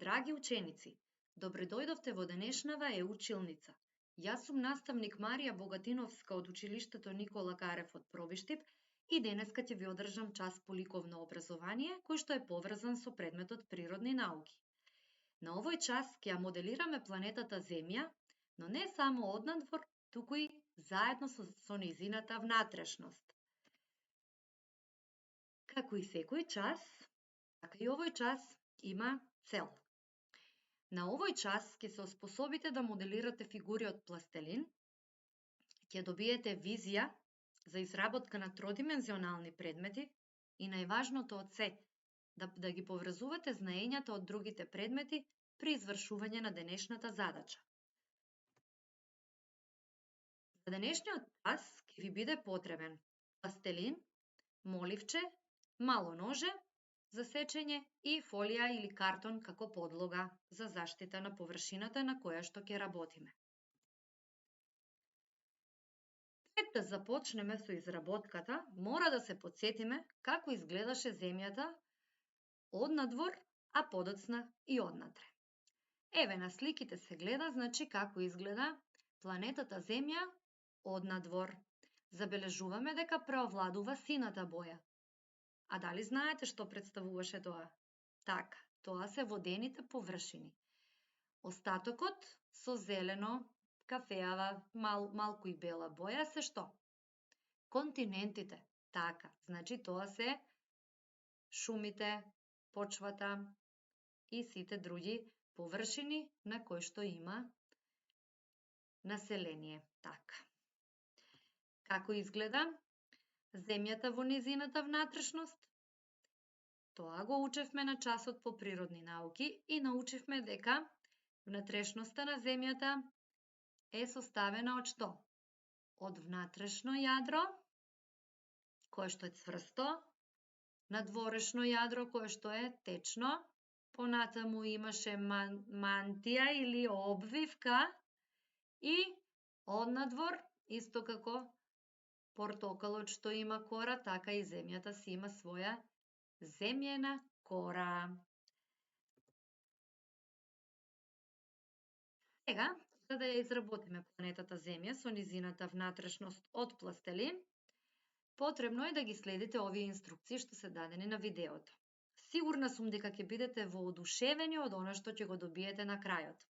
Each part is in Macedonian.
Драги ученици, добре дојдовте во денешнава училница. Јас сум наставник Марија Богатиновска од училиштето Никола Карев од Пробиштип и денеска ќе ви одржам час по ликовно образование кој што е поврзан со предметот природни науки. На овој час ќе ја моделираме планетата Земја, но не само однадвор, туку и заедно со нејзината внатрешност. Како и секој час, така и овој час има цел. На овој час ќе се оспособите да моделирате фигури од пластелин, ќе добиете визија за изработка на тродимензионални предмети и најважното од се, да ги поврзувате знаењата од другите предмети при извршување на денешната задача. За денешниот час ќе ви биде потребен пластелин, моливче, мало ноже за сечење и фолија или картон како подлога за заштита на површината на која што ќе работиме. Пред да започнеме со изработката, мора да се потсетиме како изгледаше Земјата однадвор, а подоцна и однатре. Еве на сликите се гледа, значи како изгледа планетата Земја однадвор. Забележуваме дека преовладува сината боја. А дали знаете што представуваше тоа? Така, тоа се водените површини. Остатокот со зелено, кафеава, малку и бела боја се што? Континентите. Така, значи тоа се шумите, почвата и сите други површини на кои што има население. Така. Како изгледа Земјата во нејзината внатрешност? Тоа го учевме на часот по природни науки и научивме дека внатрешноста на Земјата е составена од што? Од внатрешно јадро, кое што е цврсто, надворешно јадро кое што е течно, понатаму имаше мантија или обвивка и однадвор, исто како портокалот што има кора, така и Земјата си има своја земјена кора. Сега, за да ја изработиме планетата Земја со низината внатрешност од пластелин, потребно е да ги следите овие инструкции што се дадени на видеото. Сигурна сум дека ќе бидете воодушевени од она што ќе го добиете на крајот.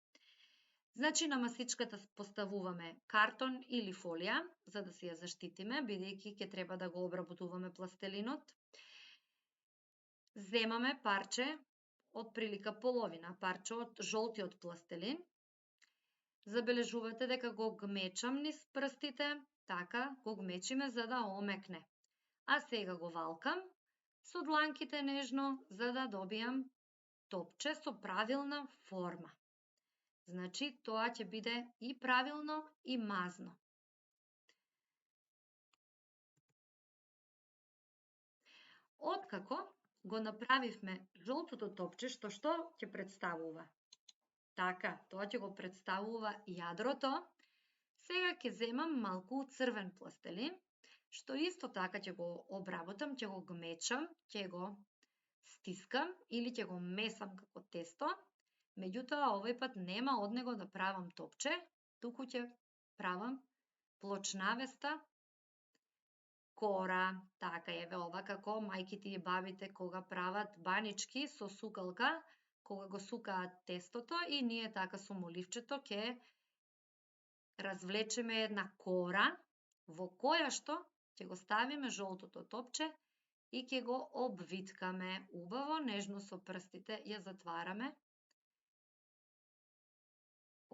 Значи, на масичката поставуваме картон или фолија, за да се ја заштитиме, бидејќи ќе треба да го обработуваме пластелинот. Земаме парче, од прилика половина парче од жолтиот пластелин. Забележувате дека го гмечам низ прстите, така го гмечиме за да омекне. А сега го валкам со дланките нежно за да добијам топче со правилна форма. Значи, тоа ќе биде и правилно и мазно. Откако го направивме жолтото топче, што ќе представува? Така, тоа ќе го представува јадрото. Сега ќе земам малку црвен пластелин, што исто така ќе го обработам, ќе го гмечам, ќе го стискам или ќе го месам како тесто. Меѓутоа, овој пат нема од него да правам топче, туку ќе правам плочнавеста кора. Така, еве ова како мајките и бабите кога прават банички со сукалка, кога го сукаат тестото и ние така со моливчето ќе развлечеме една кора во која што ќе го ставиме жолтото топче и ќе го обвиткаме убаво, нежно со прстите ја затвараме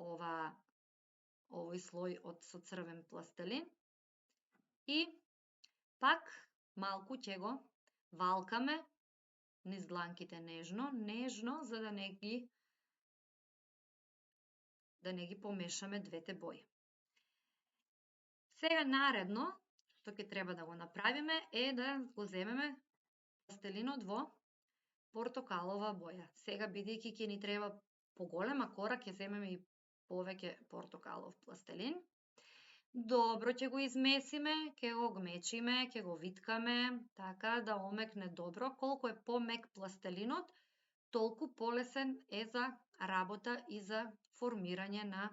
овој слој со црвен пластелин и пак малку ќе го валкаме низ дланките нежно, за да не ги помешаме двете бои. Сега наредно, што ќе треба да го направиме е да го земеме пластелинот во портокалова боја. Сега, бидејќи ќе ни треба поголема кора, ќе земеме и повеќе портокалов пластелин. Добро ќе го измесиме, ќе го гмечиме, ќе го виткаме, така да омекне добро. Колку е помек пластелинот, толку полесен е за работа и за формирање на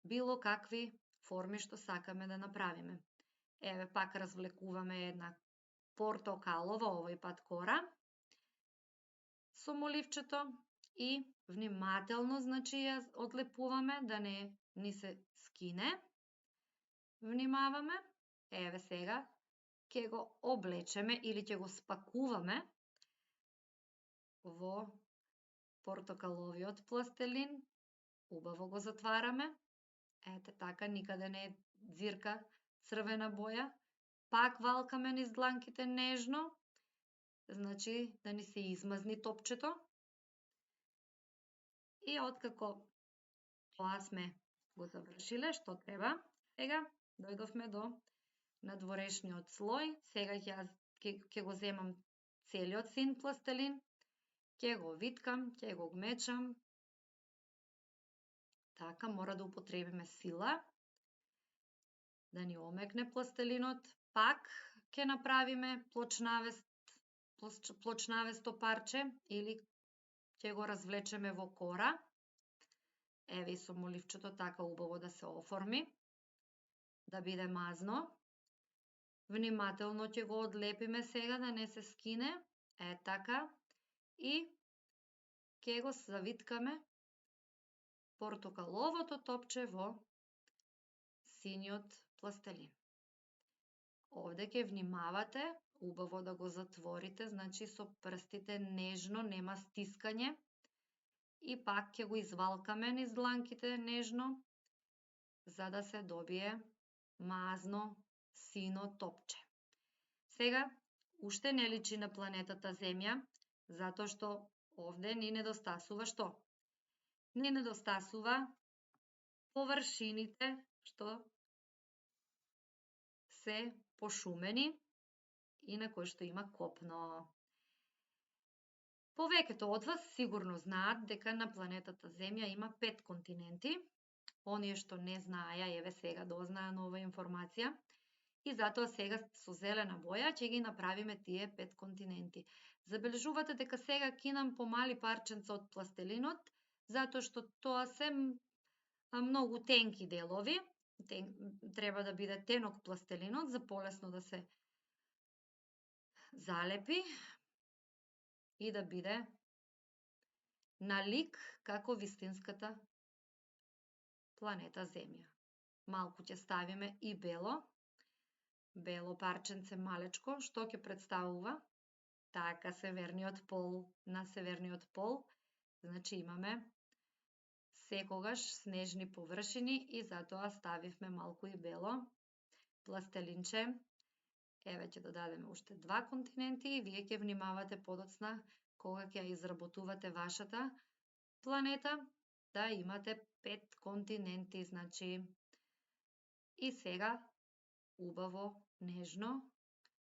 било какви форми што сакаме да направиме. Еве пак развлекуваме една портокалова, овој пат кора, со моливчето и внимателно, значи, ја одлепуваме да не ни се скине. Внимаваме. Еве сега ќе го облечеме или ќе го спакуваме во портокаловиот пластелин. Убаво го затвараме. Ете така, никаде не е ѕирка црвена боја. Пак валкаме низ дланките нежно, значи да ни се измазни топчето. И откако тоа сме го завршиле, што треба, сега дојдовме до надворешниот слој. Сега ќе го земам целиот син пластелин, ќе го виткам, ќе го гмечам. Така, мора да употребиме сила, да ни омекне пластелинот. Пак ќе направиме плочнавесто парче или ќе го развлечеме во кора. Еве и со моливчето така убаво да се оформи, да биде мазно. Внимателно ќе го одлепиме сега да не се скине. Така. И ќе го завиткаме портокаловото топче во синиот пластелин. Овде ќе внимавате убаво да го затворите, значи со прстите нежно, нема стискање. И пак ќе го извалкаме низ дланките нежно, за да се добие мазно сино топче. Сега, уште не личи на планетата Земја, затоа што овде ни недостасува што? Ни недостасува површините што се пошумени и на кои што има копно. Повеќето од вас сигурно знаат дека на планетата Земја има 5 континенти. Оние што не знаеја, еве сега дознаа нова информација. И затоа сега со зелена боја ќе ги направиме тие 5 континенти. Забележувате дека сега кинам помали парченца од пластелинот, затоа што тоа се многу тенки делови. Треба да биде тенок пластелинот за полесно да се залепи и да биде на лик како вистинската планета Земја. Малку ќе ставиме и бело парченце малечко, што ќе представува така северниот пол. На северниот пол, значи имаме секогаш снежни површини и затоа ставивме малку и бело пластелинче. Еве ќе додадеме уште 2 континенти и вие ќе внимавате подоцна кога ќе изработувате вашата планета да имате 5 континенти, значи. И сега убаво нежно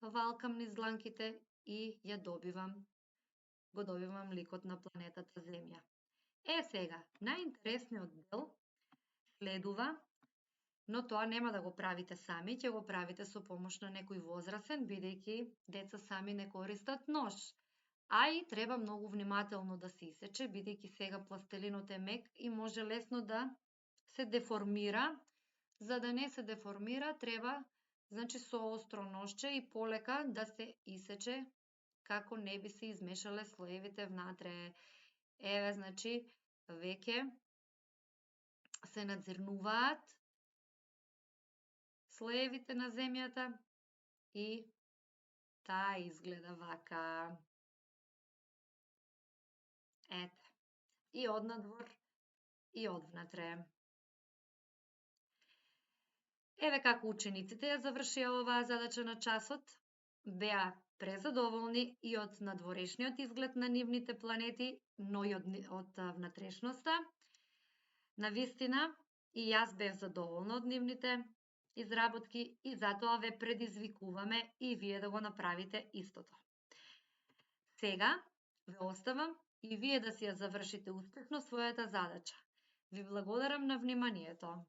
валкам низ дланките и го добивам ликот на планетата Земја. Сега, најинтересниот дел следува, но тоа нема да го правите сами, ќе го правите со помош на некој возрасен, бидејќи деца сами не користат нож. А и треба многу внимателно да се исече, бидејќи сега пластелинот е мек и може лесно да се деформира. За да не се деформира, треба, значи, со остро ножче и полека да се исече, како не би се измешале слоевите внатре. Еве, значи, веќе се надзирнуваат слоевите на Земјата и таа изгледа вака. Ете, и однадвор и одвнатре. Еве како учениците ја завршија оваа задача на часот, беа презадоволни и од надворешниот изглед на нивните планети, но и од внатрешноста. Навистина, и јас бев задоволна од нивните изработки и затоа ве предизвикуваме и вие да го направите истото. Сега ве оставам и вие да си ја завршите успешно својата задача. Ви благодарам на вниманието.